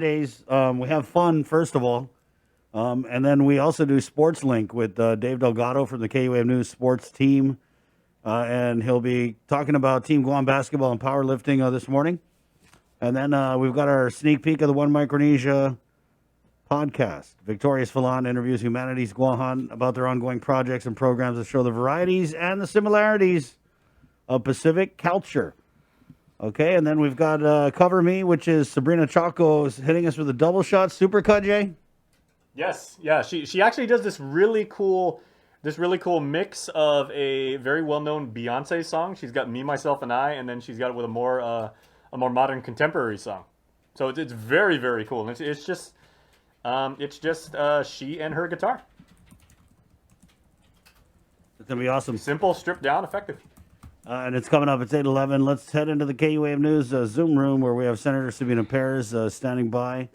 Days. We have fun, first of all. And then we also do Sports Link with Dave Delgado from the KUAM News Sports team. And he'll be talking about Team Guam basketball and powerlifting this morning. And then we've got our sneak peek of the One Micronesia podcast. Victorious Falon interviews Humanities Guahan about their ongoing projects and programs that show the varieties and the similarities of Pacific culture. Okay, and then we've got Cover Me, which is Sabrina Chaco's hitting us with a double shot supercut, Jay. Yes, yeah. She actually does this really cool mix of a very well known Beyonce song. She's got Me, Myself, and I, and then she's got it with a more modern contemporary song. So it's very very cool. And it's just she and her guitar. It's gonna be awesome. Simple, stripped down, effective. And it's coming up. It's 8:11. Let's head into the KUAM News Zoom room where we have Senator Sabina Perez standing by.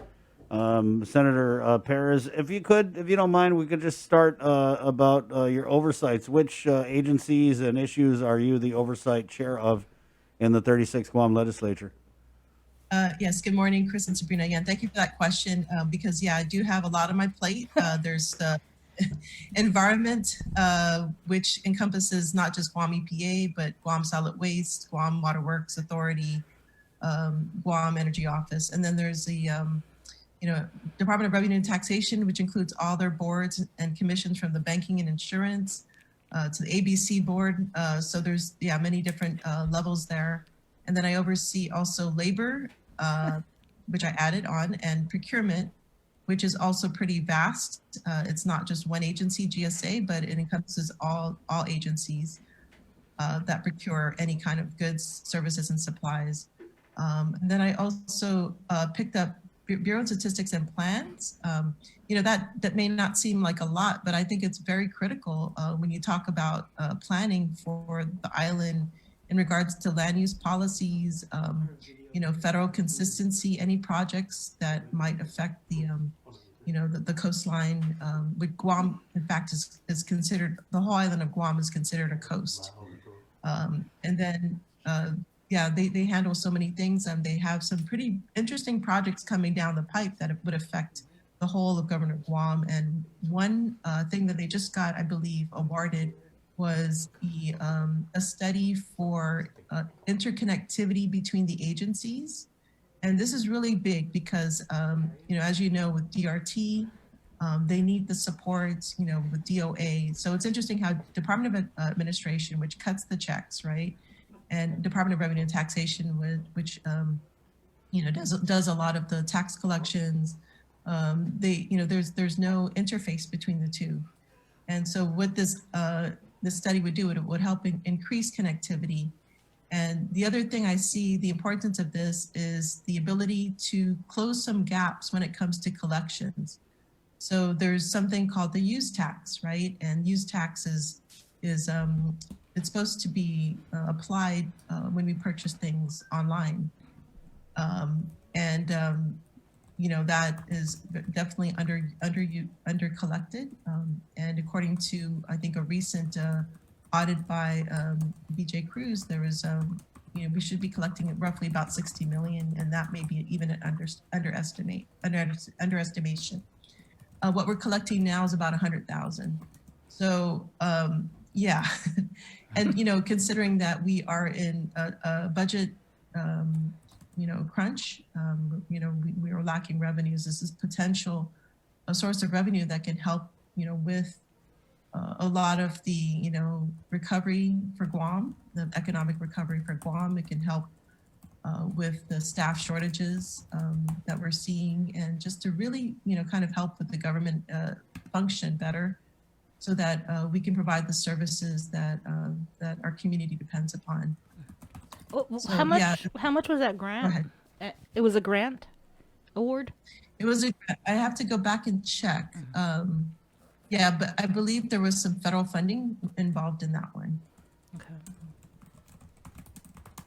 Senator Perez, if you don't mind, we could just start about your oversights. Which agencies and issues are you the oversight chair of in the 36th Guam legislature? Yes, good morning, Chris and Sabrina. Again, thank you for that question because, yeah, I do have a lot on my plate. There's the environment, which encompasses not just Guam EPA, but Guam Solid Waste, Guam Water Works Authority, Guam Energy Office. And then there's the Department of Revenue and Taxation, which includes all their boards and commissions from the banking and insurance to the ABC board. So there's, many different levels there. And then I oversee also labor, which I added on, and procurement, which is also pretty vast. It's not just one agency, GSA, but it encompasses all agencies that procure any kind of goods, services, and supplies. And then I also picked up Bureau of Statistics and Plans. That may not seem like a lot, but I think it's very critical when you talk about planning for the island in regards to land use policies, federal consistency, any projects that might affect the coastline. With Guam, in fact, is considered, the whole island of Guam is considered a coast. And then they handle so many things, and they have some pretty interesting projects coming down the pipe that would affect the whole of Governor Guam. And one thing that they just got, I believe, awarded was a study for interconnectivity between the agencies. And this is really big because, as you know, with DRT, they need the support, with DOA. So it's interesting how Department of Administration, which cuts the checks, right? And Department of Revenue and Taxation, which does a lot of the tax collections. There's no interface between the two, and so what this study would do, it would help increase connectivity. And the other thing I see the importance of this is the ability to close some gaps when it comes to collections. So there's something called the use tax, right? And use tax is it's supposed to be applied when we purchase things online. That is definitely under collected. And according to, I think, a recent audit by BJ Cruz, there was, we should be collecting roughly about 60 million, and that may be even an underestimation. What we're collecting now is about 100,000. So, yeah. And, considering that we are in a budget, crunch, we are lacking revenues. This is a source of revenue that can help, with a lot of the, recovery for Guam, the economic recovery for Guam. It can help with the staff shortages that we're seeing, and just to really, kind of help with the government function better, so that we can provide the services that our community depends upon. So, how much? Yeah. How much was that grant? It was a grant award. It was. I have to go back and check. But I believe there was some federal funding involved in that one. Okay.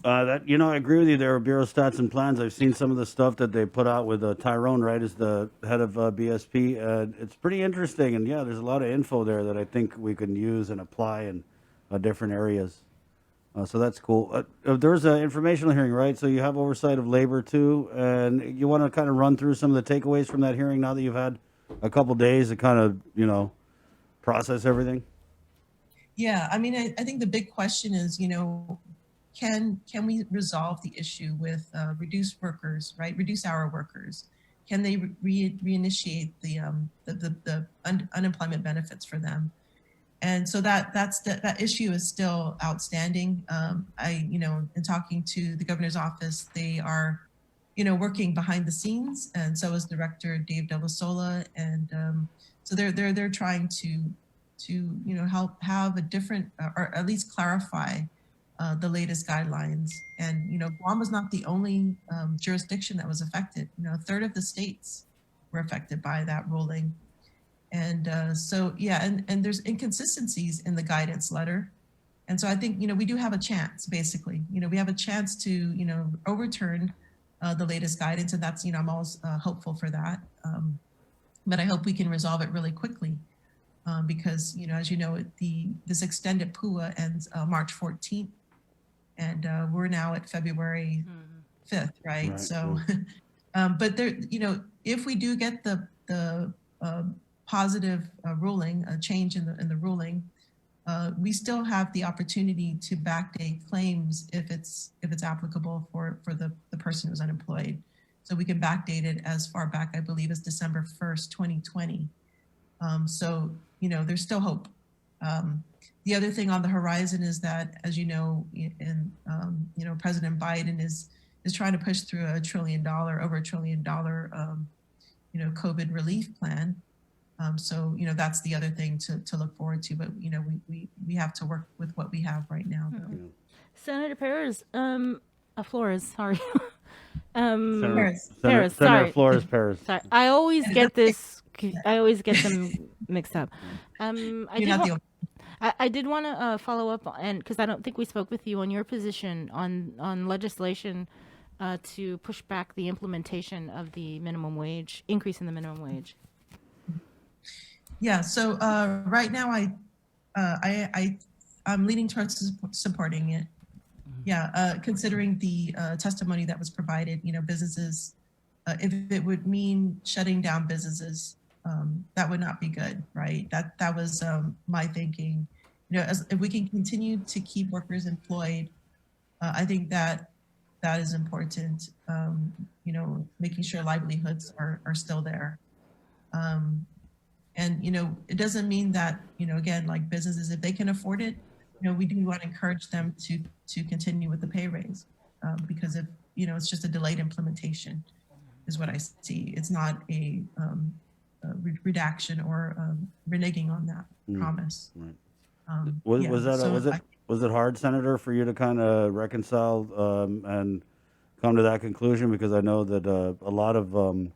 I agree with you there, Bureau of Stats and Plans. I've seen some of the stuff that they put out with Tyrone, right, as the head of BSP. It's pretty interesting, and there's a lot of info there that I think we can use and apply in different areas. So that's cool. There was an informational hearing, right? So you have oversight of labor too, and you want to kind of run through some of the takeaways from that hearing now that you've had a couple days to kind of, process everything. Yeah, I mean, I think the big question is, can we resolve the issue with reduced workers, right? Reduce hour workers. Can they reinitiate the unemployment benefits for them? And so that issue is still outstanding. In talking to the governor's office, they are, working behind the scenes, and so is Director Dave Delasola, and so they're trying to help have a different, or at least clarify the latest guidelines. And Guam was not the only jurisdiction that was affected. A third of the states were affected by that ruling. And so, yeah, and there's inconsistencies in the guidance letter. And so I think, we do have a chance, basically. We have a chance to, overturn the latest guidance. And that's, I'm always hopeful for that. But I hope we can resolve it really quickly. Because, as you know, this extended PUA ends March 14th. And we're now at February 5th, right? So, but there, if we do get the positive ruling, a change in the ruling, we still have the opportunity to backdate claims if it's applicable for the person who's unemployed. So we can backdate it as far back, I believe, as December 1st, 2020. So, there's still hope. The other thing on the horizon is that, as you know, President Biden is trying to push through over $1 trillion, COVID relief plan. So, that's the other thing to look forward to. But, we have to work with what we have right now. Senator Perez, Flores, sorry. Senator sorry. Flores Perez. Sorry, I always get them mixed up. I did want to follow up, and because I don't think we spoke with you on your position on legislation to push back the implementation of the minimum wage, increase in the minimum wage. Yeah. So right now, I'm leaning towards supporting it. Yeah, considering the testimony that was provided, if it would mean shutting down businesses, that would not be good, right? That was my thinking. If we can continue to keep workers employed, I think that is important. Making sure livelihoods are still there. And it doesn't mean that again, like businesses, if they can afford it, we do want to encourage them to continue with the pay raise, because if it's just a delayed implementation, is what I see. It's not a redaction or reneging on that promise. Right. Was it hard, Senator, for you to kind of reconcile and come to that conclusion? Because I know that a lot of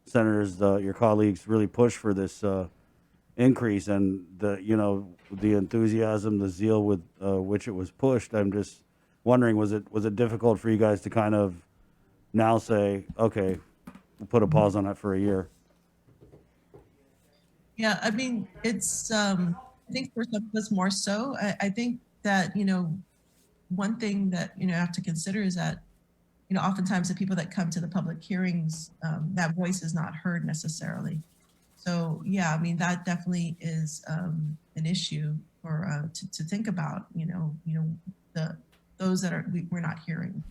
senators, your colleagues, really push for this increase, and the enthusiasm, the zeal with which it was pushed. I'm just wondering, was it difficult for you guys to kind of now say, okay, we'll put a pause on it for a year? Yeah, I mean, it's I think for some of us more so. I think that one thing that have to consider is that oftentimes the people that come to the public hearings, that voice is not heard necessarily. So yeah, I mean, that definitely is an issue for to think about. Those that we're not hearing.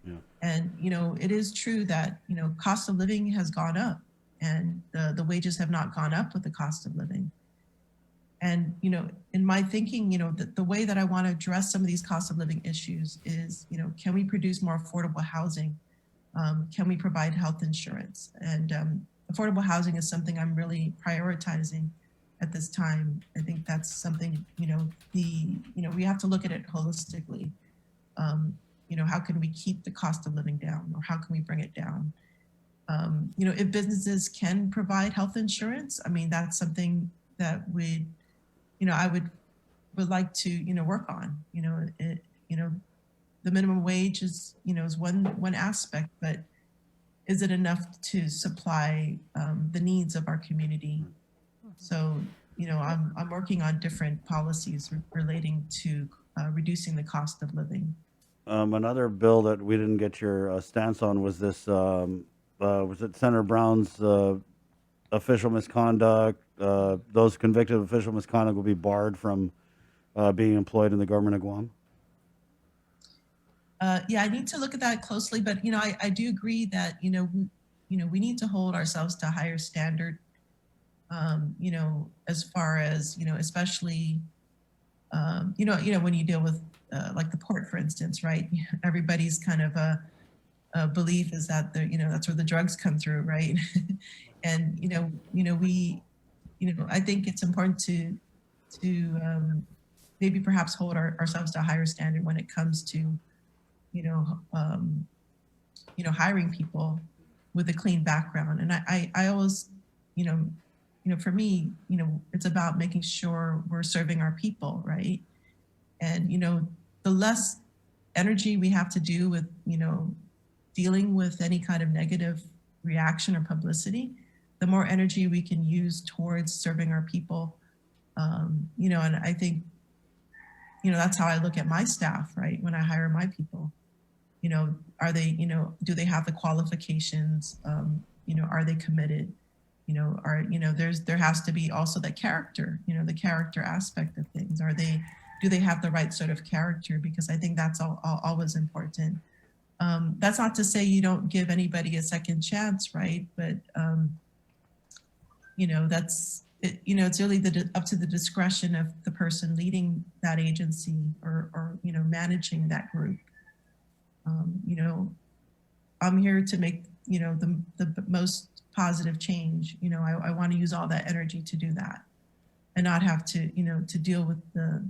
Yeah. And it is true that cost of living has gone up, and the wages have not gone up with the cost of living. And in my thinking, the way that I want to address some of these cost of living issues is, can we produce more affordable housing? Can we provide health insurance? And affordable housing is something I'm really prioritizing at this time. I think that's something we have to look at it holistically. How can we keep the cost of living down, or how can we bring it down? If businesses can provide health insurance, I mean, that's something that I would like to work on. The minimum wage is is one aspect, but is it enough to supply the needs of our community? So I'm working on different policies relating to reducing the cost of living. Another bill that we didn't get your stance on was this. Was it Senator Brown's official misconduct? Those convicted of official misconduct will be barred from being employed in the government of Guam. Yeah, I need to look at that closely, but I do agree that we need to hold ourselves to a higher standard. As far as especially when you deal with like the port, for instance, right? Everybody's kind of a belief is that that's where the drugs come through, right? And I think it's important to maybe perhaps hold ourselves to a higher standard when it comes to hiring people with a clean background. And I always, for me, it's about making sure we're serving our people, right? And, the less energy we have to do with, dealing with any kind of negative reaction or publicity, the more energy we can use towards serving our people. And I think, that's how I look at my staff, right? When I hire my people, are they, do they have the qualifications? Are they committed? There has to be also the character, the character aspect of things. Do they have the right sort of character? Because I think that's always important. That's not to say you don't give anybody a second chance, right? But, it's really up to the discretion of the person leading that agency or managing that group. I'm here to make, the most positive change. I want to use all that energy to do that and not have to, to deal with the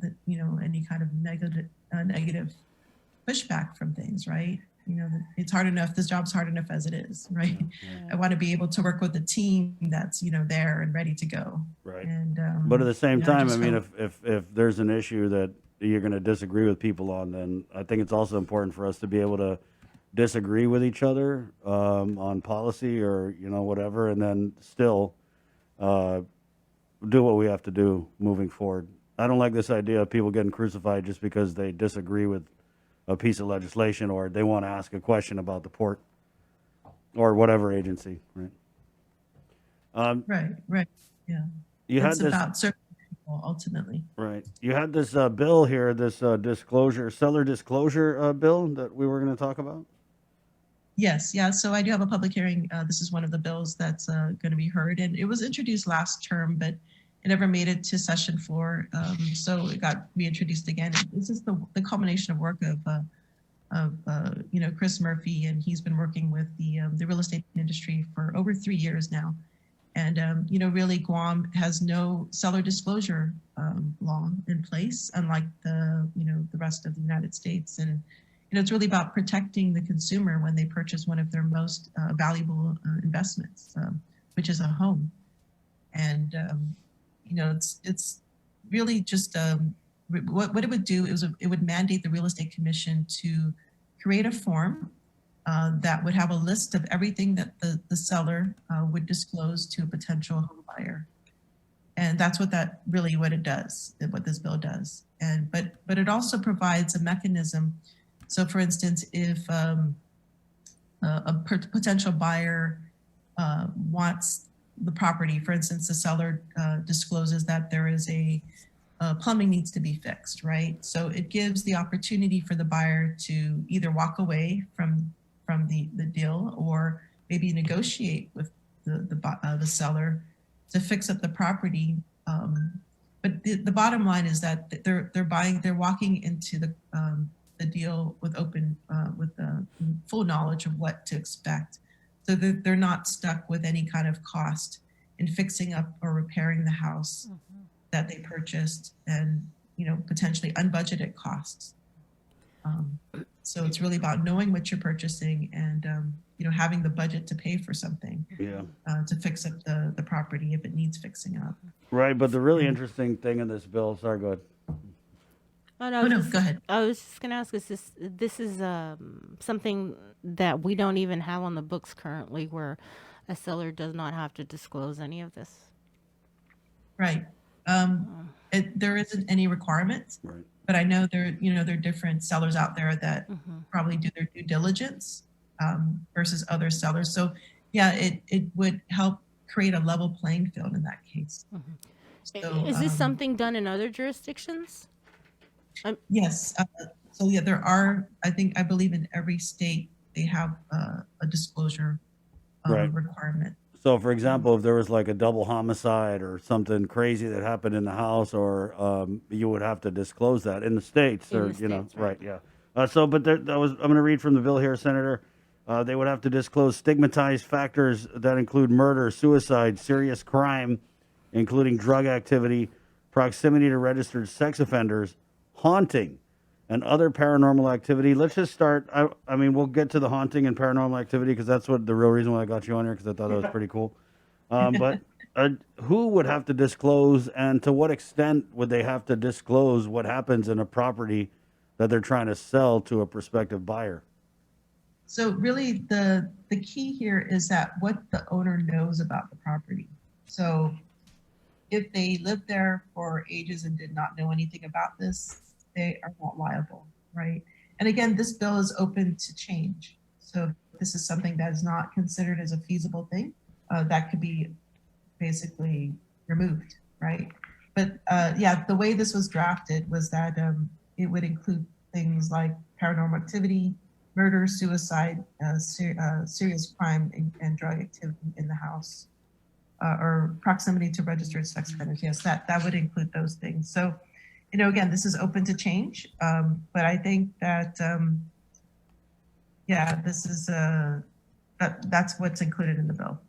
any kind of negative pushback from things, right? It's hard enough, this job's hard enough as it is, right? Yeah. I want to be able to work with a team that's, there and ready to go. Right. And, But at the same time, I mean, hope- if there's an issue that you're going to disagree with people on, then I think it's also important for us to be able to disagree with each other on policy or whatever, and then still do what we have to do moving forward. I don't like this idea of people getting crucified just because they disagree with a piece of legislation or they want to ask a question about the port or whatever agency, right? Right. Yeah. You It's had this about serving people ultimately. right. You had this bill here, this seller disclosure bill that we were going to talk about. Yes, yeah. So I do have a public hearing. This is one of the bills that's going to be heard, and it was introduced last term, but it never made it to session floor. So it got reintroduced again. This is the culmination of work of Chris Murphy, and he's been working with the real estate industry for over 3 years now. And really, Guam has no seller disclosure law in place, unlike the rest of the United States. And it's really about protecting the consumer when they purchase one of their most valuable investments, which is a home. And it's really just what it would do is it would mandate the real estate commission to create a form that would have a list of everything that the seller would disclose to a potential home buyer. And that's what it does, what this bill does. And but it also provides a mechanism. So for instance, if a potential buyer wants the property, for instance, the seller discloses that there is a plumbing needs to be fixed, right? So it gives the opportunity for the buyer to either walk away from the deal or maybe negotiate with the seller to fix up the property. But the bottom line is that they're walking into the deal with full knowledge of what to expect. So they're not stuck with any kind of cost in fixing up or repairing the house that they purchased and, potentially unbudgeted costs. So it's really about knowing what you're purchasing and, having the budget to pay for something. Yeah. To fix up the property if it needs fixing up. Right, but the really interesting thing in this bill, sorry, go ahead. Oh, no, Go ahead. I was just going to ask, this is something that we don't even have on the books currently where a seller does not have to disclose any of this? Right. There isn't any requirement, Right. but I know there are different sellers out there that probably do their due diligence versus other sellers. So yeah, it would help create a level playing field in that case. So, Is this something done in other jurisdictions? yes. So yeah, there are. I believe in every state they have a disclosure Right. requirement. So, for example, if there was like a double homicide or something crazy that happened in the house, or you would have to disclose that in the states, In or the States, right? Yeah. I'm going to read from the bill here, Senator. They would have to disclose stigmatized factors that include murder, suicide, serious crime, including drug activity, proximity to registered sex offenders, haunting, and other paranormal activity. Let's just start. I mean, we'll get to the haunting and paranormal activity because that's what the real reason why I got you on here, because I thought that was pretty cool. But who would have to disclose, and to what extent would they have to disclose what happens in a property that they're trying to sell to a prospective buyer? So really the key here is that what the owner knows about the property. So if they lived there for ages and did not know anything about this, they are not liable, right? And again, this bill is open to change. So if this is something that is not considered as a feasible thing, that could be basically removed, right? But yeah, the way this was drafted was that it would include things like paranormal activity, murder, suicide, serious crime, and drug activity in the house, or proximity to registered sex offenders. Yes, that would include those things. So, again, this is open to change, but I think that, yeah, this is that's what's included in the bill.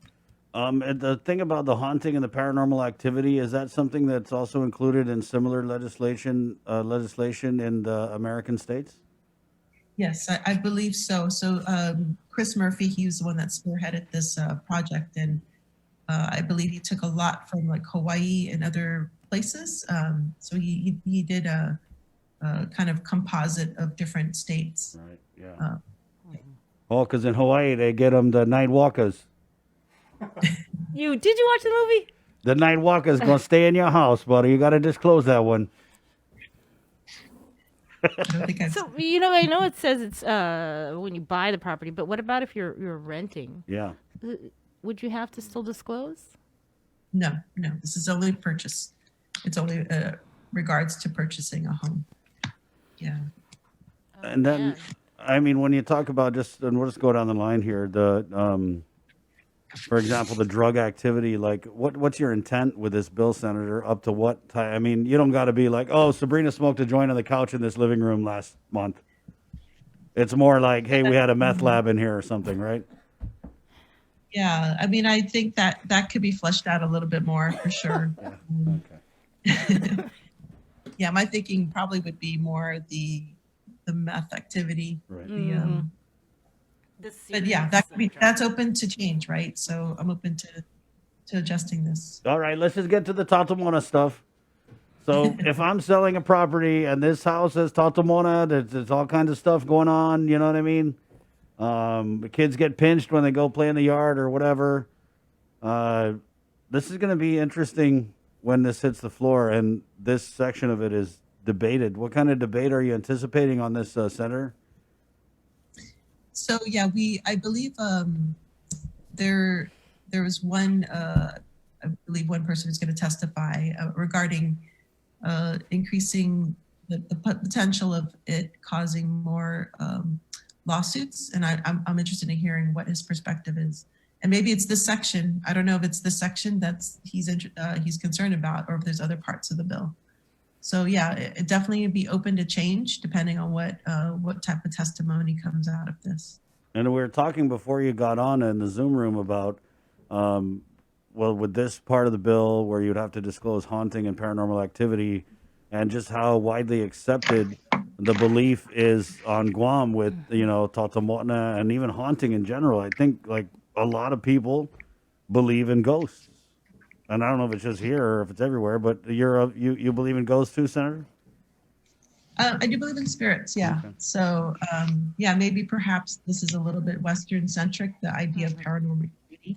And the thing about the haunting and the paranormal activity, is that something that's also included in similar legislation in the American states? Yes, I believe so. So Chris Murphy, he was the one that spearheaded this project, and I believe he took a lot from like Hawaii and other places. So he did a kind of composite of different states. Right. Yeah. Because in Hawaii they get them the night walkers. Did you watch the movie? The night walker's gonna stay in your house, buddy. You got to disclose that one. I don't think I've So I know it says it's when you buy the property, but what about if you're renting? Yeah. Would you have to still disclose? No, this is only purchase. It's only regards to purchasing a home. Yeah. And then, man. I mean, when you talk about and we'll just go down the line here, for example, the drug activity, like what's your intent with this bill, Senator? Up to what time? I mean, you don't got to be like, oh, Sabrina smoked a joint on the couch in this living room last month. It's more like, hey, we had a meth lab in here or something, right? Yeah, I mean, I think that could be fleshed out a little bit more for sure. Okay. Yeah, my thinking probably would be more the meth activity. Right. But yeah, that's open to change, right? So I'm open to adjusting this. All right, let's just get to the Tatamona stuff. So if I'm selling a property and this house has Tatamona, there's all kinds of stuff going on, you know what I mean? The kids get pinched when they go play in the yard or whatever. This is going to be interesting when this hits the floor, and this section of it is debated. What kind of debate are you anticipating on this, Senator? So yeah, I believe there was one I believe one person who's going to testify regarding increasing the potential of it causing more lawsuits, and I'm interested in hearing what his perspective is. And maybe it's this section. I don't know if it's this section that's he's concerned about, or if there's other parts of the bill. So yeah, it definitely would be open to change depending on what type of testimony comes out of this. And we were talking before you got on in the Zoom room about, with this part of the bill where you'd have to disclose haunting and paranormal activity, and just how widely accepted the belief is on Guam with, Tatamona and even haunting in general. I think like a lot of people believe in ghosts. And I don't know if it's just here or if it's everywhere, but you believe in ghosts too, Senator? I do believe in spirits, yeah. Okay. So, yeah, maybe perhaps this is a little bit Western centric, the idea of paranormal activity.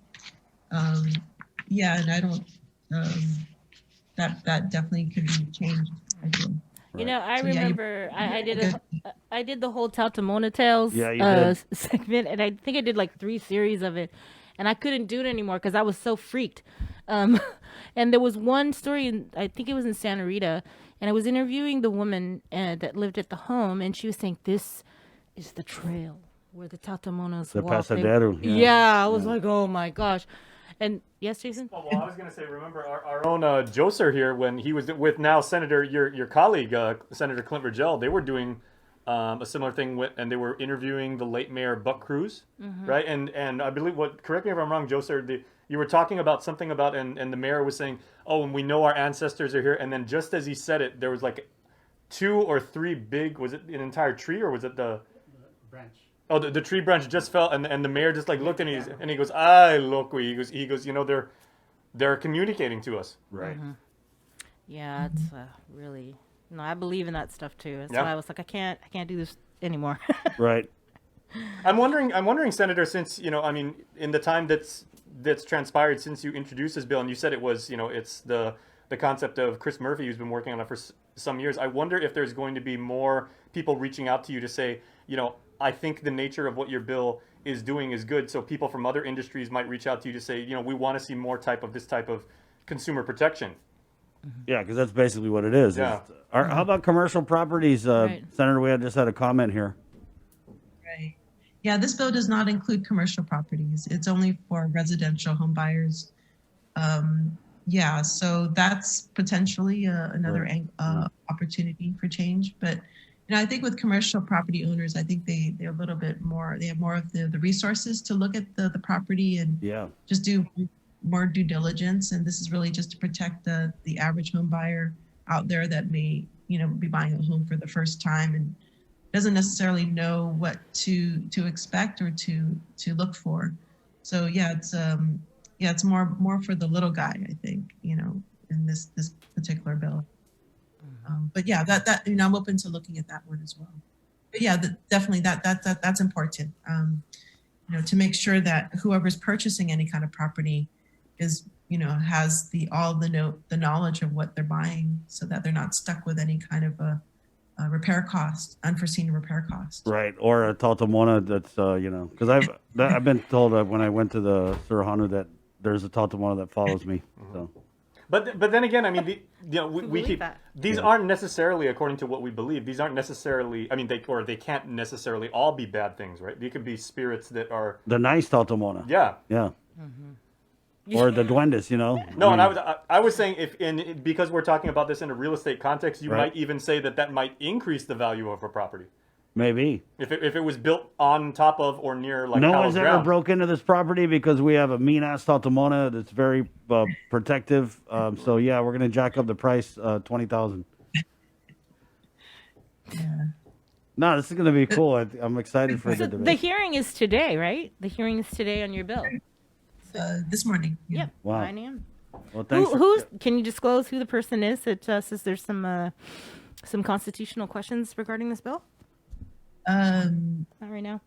Yeah, and I don't, that definitely could be changed. I feel. You know, I So, yeah, you- remember I did good. I did the whole Taltamona Tales Yeah, you did. segment, and I think I did like 3 series of it, and I couldn't do it anymore because I was so freaked. Um, and there was one story, I think it was in Santa Rita, and I was interviewing the woman that lived at the home, and she was saying, "This is the trail where the Taltamonas The walk." Pasadero, yeah. Yeah, I was like, "Oh my gosh!" And yes, Jason. Oh, well, I was going to say, remember our own Joser here when he was with now Senator, your colleague, Senator Clint Virgil, they were doing a similar thing and they were interviewing the late Mayor Buck Cruz, right? And I believe, correct me if I'm wrong, Joser, you were talking about something about, and the mayor was saying, oh, and we know our ancestors are here. And then just as he said it, there was like 2 or 3 big, was it an entire tree or was it the branch? Oh, the tree branch just fell, and the mayor just like looked and he goes, "Ay, look," he goes, you know, they're communicating to us. Right. Yeah, it's really no. I believe in that stuff too. That's Yeah. why I was like, I can't do this anymore. Right. I'm wondering, Senator, since you know, I mean, in the time that's transpired since you introduced this bill, and you said it was, you know, it's the concept of Chris Murphy who's been working on it for some years. I wonder if there's going to be more people reaching out to you to say, you know, I think the nature of what your bill is doing is good. So people from other industries might reach out to you to say, you know, we want to see more this type of consumer protection. Yeah, because that's basically what it is. Yeah. How about commercial properties, Right. Senator? We just had a comment here. Right. Yeah, this bill does not include commercial properties. It's only for residential home buyers. Yeah, so that's potentially another opportunity for change. But you know, I think with commercial property owners, I think they're a little bit more. They have more of the resources to look at the property and Yeah. just do more due diligence. And this is really just to protect the average home buyer out there that may, you know, be buying a home for the first time and doesn't necessarily know what to expect or to look for. So yeah, it's more for the little guy, I think, you know, in this particular bill. But yeah, that you know, I'm open to looking at that one as well. But yeah, definitely that's important. You know, to make sure that whoever's purchasing any kind of property is, you know, has the knowledge of what they're buying, so that they're not stuck with any kind of a repair cost, unforeseen repair cost. Right. Or a Taltamona that's, you know, because I've been told when I went to the Surahanu that there's a Taltamona that follows me. So. But then again, I mean, you know, we believe keep that. these aren't necessarily, according to what we believe, these aren't necessarily. I mean, they can't necessarily all be bad things, right? They could be spirits that are. The nice Taltamona. Yeah. Yeah. Or the duendes, you know. No, mean, and I was saying because we're talking about this in a real estate context, you Right. might even say that might increase the value of a property maybe. if it was built on top of or near like No hallowed one's ever ground. broke into this property because we have a mean ass Taltamona that's very protective. So yeah, we're gonna jack up the price 20,000. Yeah. No, this is gonna be cool. I'm excited for So the the debate. hearing is today, right? The hearing is today on your bill. This morning. Yeah. Yep. Wow. 9 a.m. Well, thanks. Who's? Can you disclose who the person is that says there's some constitutional questions regarding this bill? Not Not right now.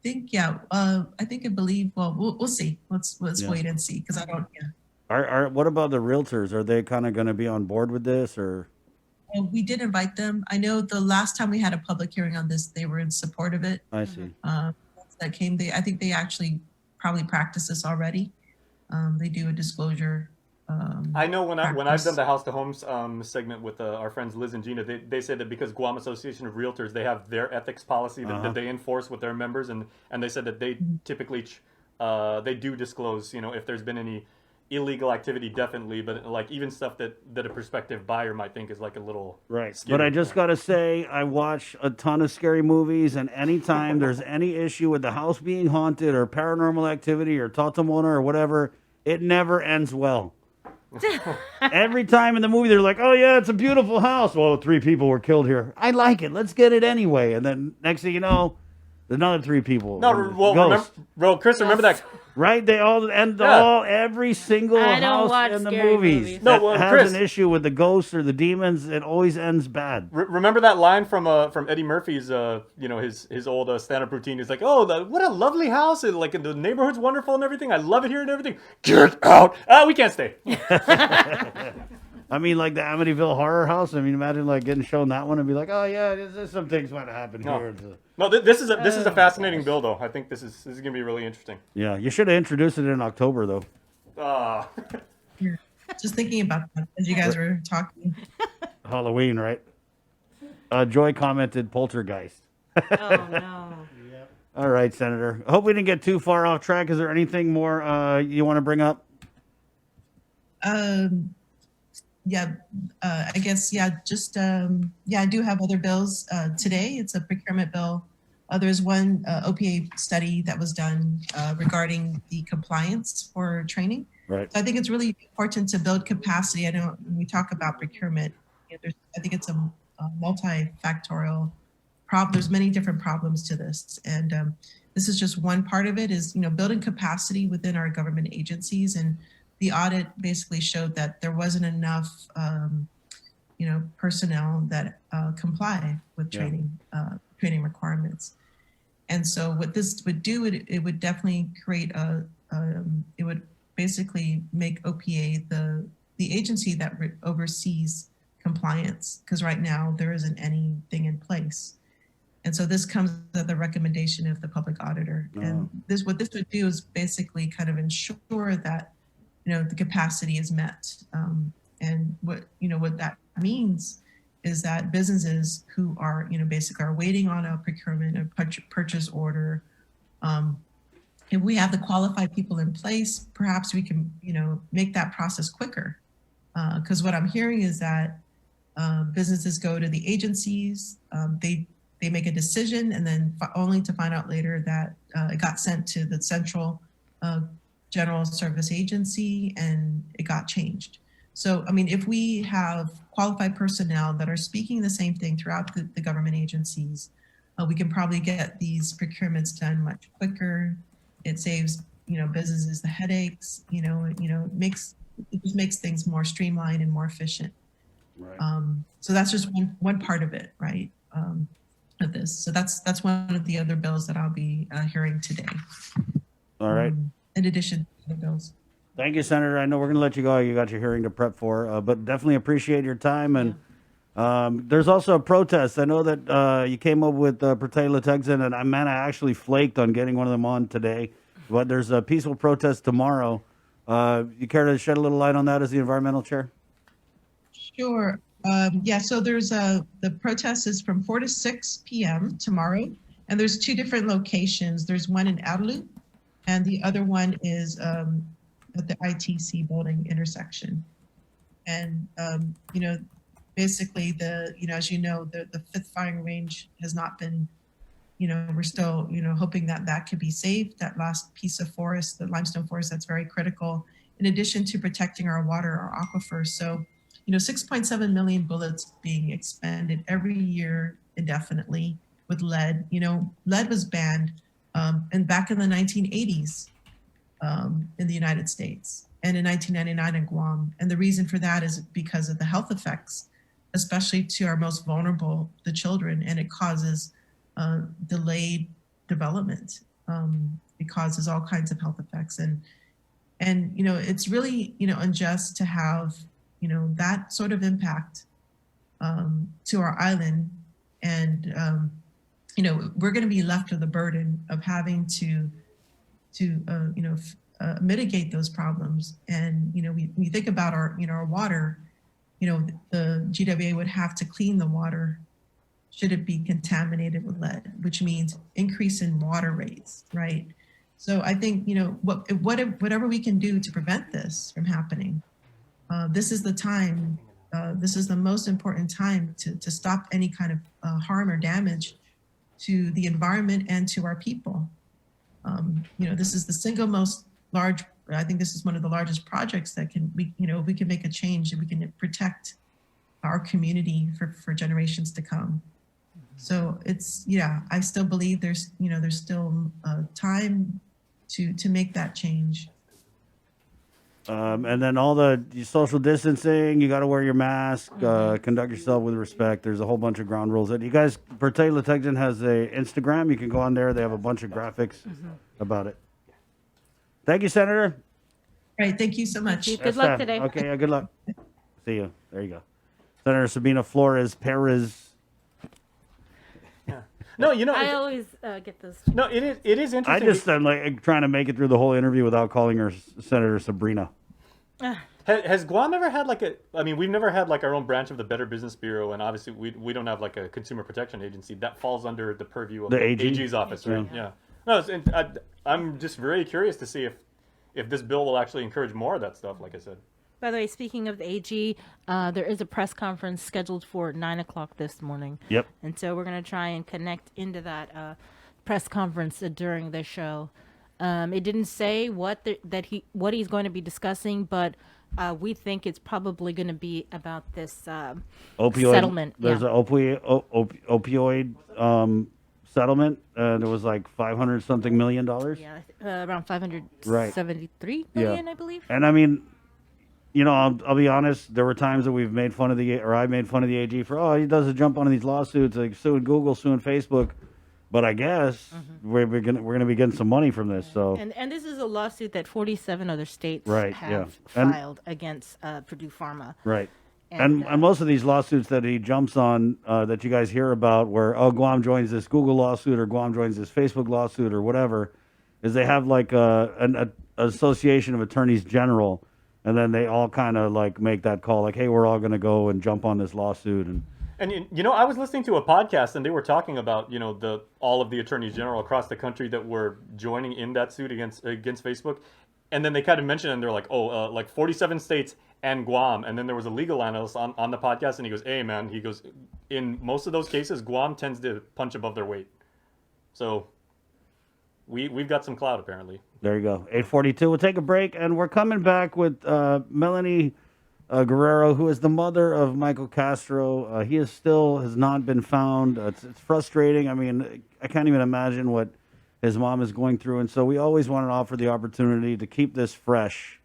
I believe. Well, we'll see. Let's Yeah. wait and see, because I don't. Yeah. What about the realtors? Are they kind of going to be on board with this, or? We did invite them. I know the last time we had a public hearing on this, they were in support of it. I see. That came. I think they actually probably practice this already. They do a disclosure. I know when I've practice. done the House to Homes segment with our friends Liz and Gina, they said that because Guam Association of Realtors, they have their ethics policy that they enforce with their members, and they said that they typically they do disclose, you know, if there's been any illegal activity, definitely, but like even stuff that a prospective buyer might think is like a little Right. scary. But I just got to say, I watch a ton of scary movies, and anytime there's any issue with the house being haunted or paranormal activity or Tatamona or whatever, it never ends well. Every time in the movie, they're like, oh, yeah, it's a beautiful house. Well, 3 people were killed here. I like it. Let's get it anyway. And then next thing you know, there's another 3 people. No, well, Chris, remember that. Right? They all end Yeah. every single I don't house watch in the scary movies. movies. No, that well, has Chris- an issue with the ghosts or the demons. It always ends bad. Remember that line from Eddie Murphy's you know, his old stand-up routine. He's like, oh, what a lovely house, and like the neighborhood's wonderful and everything. I love it here and everything. Get out! We can't stay. I mean, like the Amityville Horror House. I mean, imagine like getting shown that one and be like, oh yeah, there's some things might happen No. here. No, this is a fascinating bill, though. I think this is gonna be really interesting. Yeah, you should have introduced it in October though. Yeah. Just thinking about that as you guys were talking. Halloween, right? Joy commented poltergeist. Oh no. All right, Senator. I hope we didn't get too far off track. Is there anything more you want to bring up? Yeah, I guess, yeah, just, yeah, I do have other bills today. It's a procurement bill. There's one OPA study that was done regarding the compliance for training. Right. So I think it's really important to build capacity. I know when we talk about procurement, I think it's a multifactorial problem. There's many different problems to this. And this is just one part of it is, building capacity within our government agencies. And the audit basically showed that there wasn't enough, personnel that comply with training requirements. And so what this would do, it would definitely create it would basically make OPA the agency that oversees compliance, because right now there isn't anything in place. And so this comes at the recommendation of the public auditor. And what this would do is basically kind of ensure that the capacity is met. And what that means is that businesses who are, basically are waiting on a procurement, a purchase order, if we have the qualified people in place, perhaps we can, make that process quicker. Because what I'm hearing is that businesses go to the agencies, they make a decision, and then only to find out later that it got sent to the central general service agency and it got changed. So, I mean, if we have qualified personnel that are speaking the same thing throughout the government agencies, we can probably get these procurements done much quicker. It saves, businesses the headaches, it just makes things more streamlined and more efficient. Right. So that's just one part of it, right? Of this. So that's one of the other bills that I'll be hearing today. All right. In addition to the bills. Thank you, Senator. I know we're going to let you go. You got your hearing to prep for, but definitely appreciate your time. And there's also a protest. I know that you came up with Pertela Texan, and I actually flaked on getting one of them on today. But there's a peaceful protest tomorrow. You care to shed a little light on that as the environmental chair? Sure. Yeah, so there's the protest is from 4 to 6 p.m. tomorrow, and there's two different locations. There's one in Adelut, and the other one is at the ITC building intersection. And basically as the fifth firing range has not been, we're still hoping that could be saved. That last piece of forest, the limestone forest, that's very critical. In addition to protecting our water, our aquifers. So 6.7 million bullets being expended every year indefinitely with lead. Lead was banned and back in the 1980s in the United States and in 1999 in Guam. And the reason for that is because of the health effects, especially to our most vulnerable, the children, and it causes delayed development. It causes all kinds of health effects. And it's really, unjust to have that sort of impact to our island. And, we're going to be left with the burden of having to mitigate those problems. And, we think about our water, the GWA would have to clean the water should it be contaminated with lead, which means increase in water rates, right? So I think, whatever we can do to prevent this from happening, this is the time, this is the most important time to stop any kind of harm or damage to the environment and to our people. This is the single most large, I think this is one of the largest projects that we can make a change and we can protect our community for generations to come. So I still believe there's still time to make that change. And then all the social distancing, you got to wear your mask, conduct yourself with respect. There's a whole bunch of ground rules. And you guys, Pertela Texan has a Instagram. You can go on there. They have a bunch of graphics about it. Thank you, Senator. Right. Thank you so much. Good luck today. Okay. Good luck. See See you. There you go. Senator Sabina Perez. No, you know, I always get those. no, it is I interesting. just am like trying to make it through the whole interview without calling her Senator Sabrina. Has Guam ever had like a? I mean, we've never had like our own branch of the Better Business Bureau, and obviously we don't have like a consumer protection agency that falls under the purview of The AG? AG's office, right? Yeah. No, I'm just very curious to see if this bill will actually encourage more of that stuff. Like I said. By the way, speaking of the AG, there is a press conference scheduled for 9:00 this morning. Yep. And so we're going to try and connect into that press conference during the show. It didn't say what he's going to be discussing, but we think it's probably going to be about this Opioid settlement. There's Yeah. an opioid settlement. There was like $500 something million. Yeah, around 573 million, I believe. And I mean, you know, I'll be honest. There were times that we've made fun of I made fun of the AG for, he does a jump on these lawsuits, like suing Google, suing Facebook. But I guess we're gonna be getting some money from this. So And this is a lawsuit that 47 other states Right, have yeah. And- filed against Purdue Pharma. right. And, And most of these lawsuits that he jumps on that you guys hear about, where Guam joins this Google lawsuit or Guam joins this Facebook lawsuit or whatever, is they have like an association of attorneys general, and then they all kind of like make that call, like, hey, we're all going to go and jump on this lawsuit. And you know, I was listening to a podcast, and they were talking about all of the attorneys general across the country that were joining in that suit against Facebook, and then they kind of mentioned, and they're like, like 47 states and Guam, and then there was a legal analyst on the podcast, and he goes, hey man, he goes, in most of those cases, Guam tends to punch above their weight, so we've got some clout apparently. There you go. 8:42. We'll take a break, and we're coming back with Melanie Guerrero, who is the mother of Michael Castro. He has not been found. It's frustrating. I mean, I can't even imagine what his mom is going through, and so we always want to offer the opportunity to keep this fresh.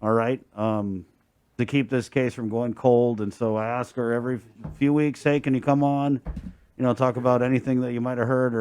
All right, to keep this case from going cold, and so I ask her every few weeks, hey, can you come on? Talk about anything that you might have heard or